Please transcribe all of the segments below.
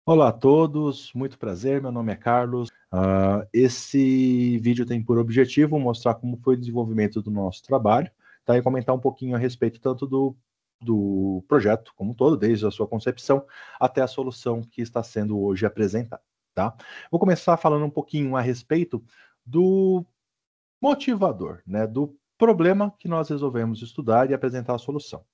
Olá a todos, muito prazer, meu nome é Carlos. Esse vídeo tem por objetivo mostrar como foi o desenvolvimento do nosso trabalho, tá? E comentar um pouquinho a respeito tanto do projeto como um todo, desde a sua concepção até a solução que está sendo hoje apresentada, tá? Vou começar falando um pouquinho a respeito do motivador, né? Do problema que nós resolvemos estudar e apresentar a solução.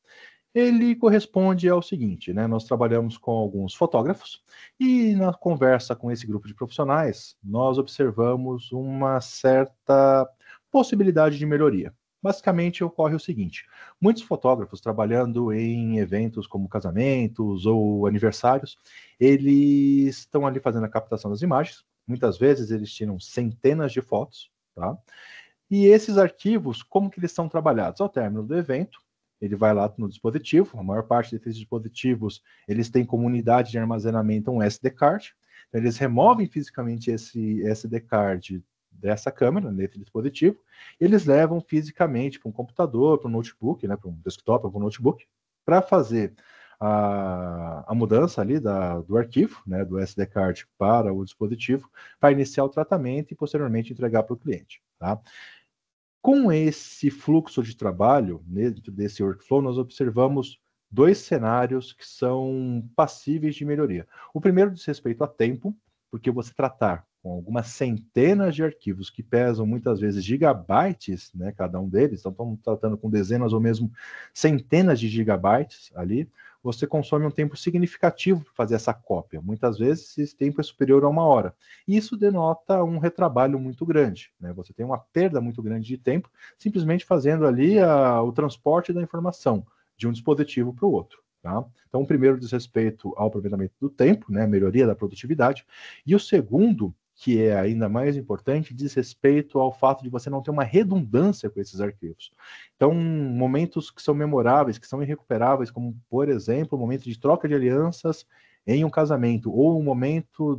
Ele corresponde ao seguinte, né? Nós trabalhamos com alguns fotógrafos e na conversa com esse grupo de profissionais, nós observamos uma certa possibilidade de melhoria. Basicamente ocorre o seguinte: muitos fotógrafos trabalhando em eventos como casamentos ou aniversários, eles estão ali fazendo a captação das imagens. Muitas vezes eles tiram centenas de fotos, tá? E esses arquivos, como que eles são trabalhados? Ao término do evento, ele vai lá no dispositivo, a maior parte desses dispositivos, eles têm como unidade de armazenamento um SD card, então eles removem fisicamente esse SD card dessa câmera, nesse dispositivo, e eles levam fisicamente para um computador, para um notebook, né, para um desktop, para um notebook, para fazer a mudança ali do arquivo, né, do SD card para o dispositivo, para iniciar o tratamento e posteriormente entregar para o cliente, tá? Com esse fluxo de trabalho, dentro desse workflow, nós observamos dois cenários que são passíveis de melhoria. O primeiro diz respeito a tempo, porque você tratar com algumas centenas de arquivos que pesam muitas vezes gigabytes, né, cada um deles, então estamos tratando com dezenas ou mesmo centenas de gigabytes ali, você consome um tempo significativo para fazer essa cópia. Muitas vezes esse tempo é superior a 1 hora. Isso denota um retrabalho muito grande, né? Você tem uma perda muito grande de tempo simplesmente fazendo ali o transporte da informação de um dispositivo para o outro. Tá? Então, o primeiro diz respeito ao aproveitamento do tempo, né, melhoria da produtividade, e o segundo, que é ainda mais importante, diz respeito ao fato de você não ter uma redundância com esses arquivos. Então, momentos que são memoráveis, que são irrecuperáveis, como, por exemplo, o momento de troca de alianças em um casamento, ou o momento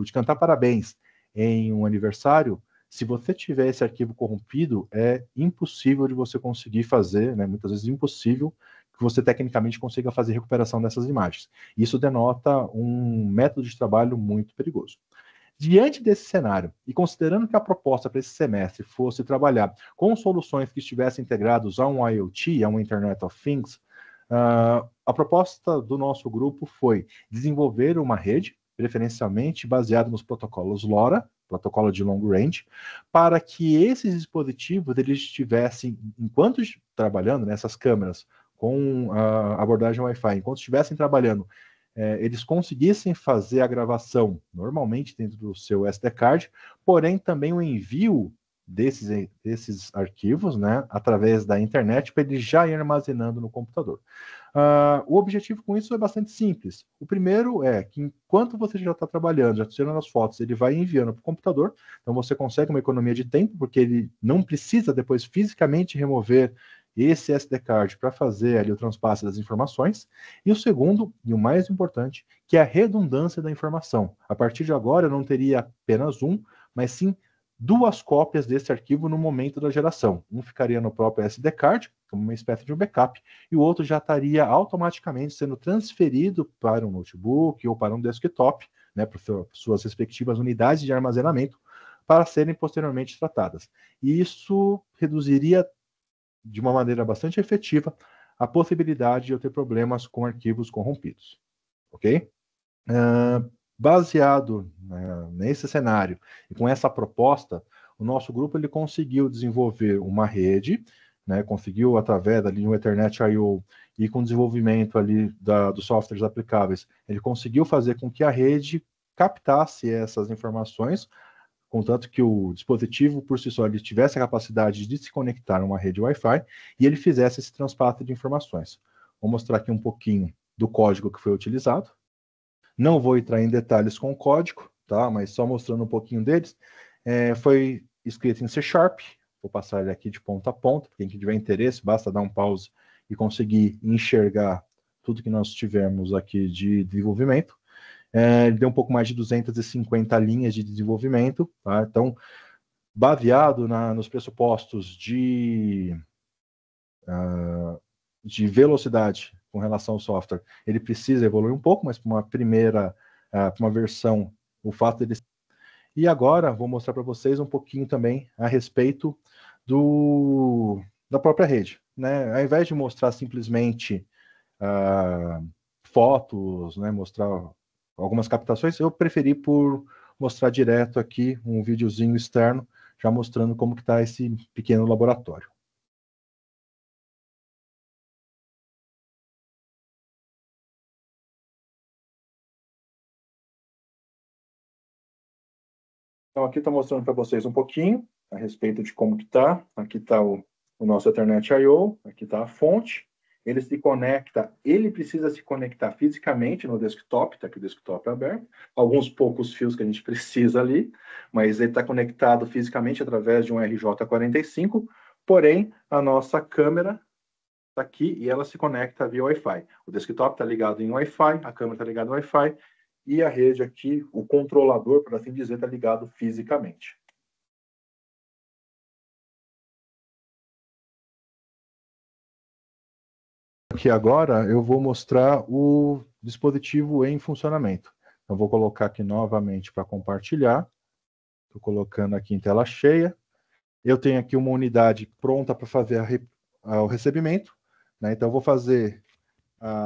de cantar parabéns em um aniversário, se você tiver esse arquivo corrompido, é impossível de você conseguir fazer, né, muitas vezes impossível, que você tecnicamente consiga fazer recuperação dessas imagens. Isso denota um método de trabalho muito perigoso. Diante desse cenário, e considerando que a proposta para esse semestre fosse trabalhar com soluções que estivessem integradas a um IoT, a um Internet of Things, a proposta do nosso grupo foi desenvolver uma rede, preferencialmente baseada nos protocolos LoRa, protocolo de long range, para que esses dispositivos eles estivessem, enquanto trabalhando nessas câmeras com a abordagem Wi-Fi, enquanto estivessem trabalhando eles conseguissem fazer a gravação normalmente dentro do seu SD card, porém também o envio desses arquivos, né, através da internet, para ele já ir armazenando no computador. O objetivo com isso é bastante simples. O primeiro é que enquanto você já está trabalhando, já tirando as fotos, ele vai enviando para o computador, então você consegue uma economia de tempo, porque ele não precisa depois fisicamente remover esse SD card para fazer ali o transpasse das informações. E o segundo, e o mais importante, que é a redundância da informação. A partir de agora, eu não teria apenas um, mas sim duas cópias desse arquivo no momento da geração. Um ficaria no próprio SD card, como uma espécie de um backup, e o outro já estaria automaticamente sendo transferido para um notebook ou para um desktop, né, para suas respectivas unidades de armazenamento, para serem posteriormente tratadas. E isso reduziria de uma maneira bastante efetiva a possibilidade de eu ter problemas com arquivos corrompidos, ok? Baseado, né, nesse cenário e com essa proposta, o nosso grupo ele conseguiu desenvolver uma rede, né, conseguiu através ali um Ethernet I/O e com o desenvolvimento ali dos softwares aplicáveis, ele conseguiu fazer com que a rede captasse essas informações, contanto que o dispositivo por si só ele tivesse a capacidade de se conectar a uma rede Wi-Fi e ele fizesse esse transporte de informações. Vou mostrar aqui um pouquinho do código que foi utilizado. Não vou entrar em detalhes com o código, tá? Mas só mostrando um pouquinho deles. Foi escrito em C#, vou passar ele aqui de ponta a ponta, quem tiver interesse, basta dar um pause e conseguir enxergar tudo que nós tivemos aqui de desenvolvimento. Ele deu um pouco mais de 250 linhas de desenvolvimento, tá? Então, baseado nos pressupostos de velocidade com relação ao software, ele precisa evoluir um pouco, mas para uma primeira uma versão, o fato dele... E agora vou mostrar para vocês um pouquinho também a respeito da própria rede, né? Ao invés de mostrar simplesmente fotos, né, mostrar algumas captações, eu preferi por mostrar direto aqui um videozinho externo, já mostrando como que está esse pequeno laboratório. Então aqui estou mostrando para vocês um pouquinho a respeito de como que está. Aqui está o nosso Ethernet I/O, aqui está a fonte. Ele se conecta, ele precisa se conectar fisicamente no desktop, está aqui o desktop aberto. Alguns poucos fios que a gente precisa ali, mas ele está conectado fisicamente através de um RJ45, porém a nossa câmera está aqui e ela se conecta via Wi-Fi. O desktop está ligado em Wi-Fi, a câmera está ligada em Wi-Fi, e a rede aqui, o controlador, por assim dizer, está ligado fisicamente. Aqui agora eu vou mostrar o dispositivo em funcionamento. Eu vou colocar aqui novamente para compartilhar. Estou colocando aqui em tela cheia. Eu tenho aqui uma unidade pronta para fazer o recebimento, né? Então eu vou fazer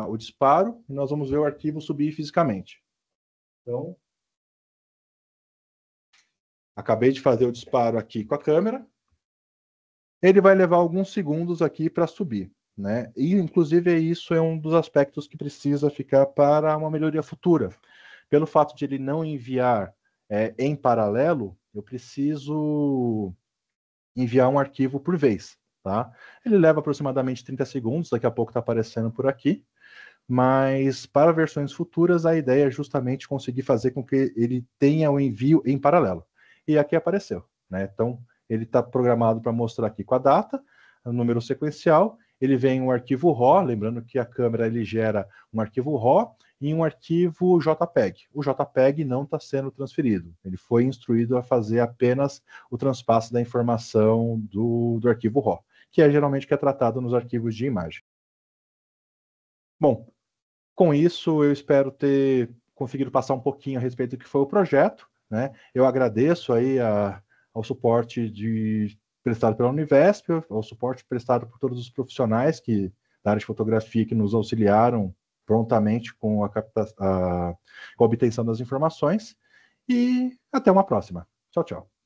o disparo e nós vamos ver o arquivo subir fisicamente. Então, acabei de fazer o disparo aqui com a câmera. Ele vai levar alguns segundos aqui para subir, né? E, inclusive, isso é um dos aspectos que precisa ficar para uma melhoria futura. Pelo fato de ele não enviar em paralelo, eu preciso enviar um arquivo por vez, tá? Ele leva aproximadamente 30 segundos, daqui a pouco está aparecendo por aqui, mas para versões futuras a ideia é justamente conseguir fazer com que ele tenha o envio em paralelo. E aqui apareceu, né? Então, ele está programado para mostrar aqui com a data, o número sequencial, ele vem um arquivo RAW, lembrando que a câmera ele gera um arquivo RAW e um arquivo JPEG. O JPEG não está sendo transferido, ele foi instruído a fazer apenas o transpasse da informação do arquivo RAW, que é geralmente o que é tratado nos arquivos de imagem. Bom, com isso eu espero ter conseguido passar um pouquinho a respeito do que foi o projeto, né? Eu agradeço aí ao suporte prestado pela Univesp, ao suporte prestado por todos os profissionais da área de fotografia que nos auxiliaram prontamente com com a obtenção das informações, e até uma próxima. Tchau, tchau.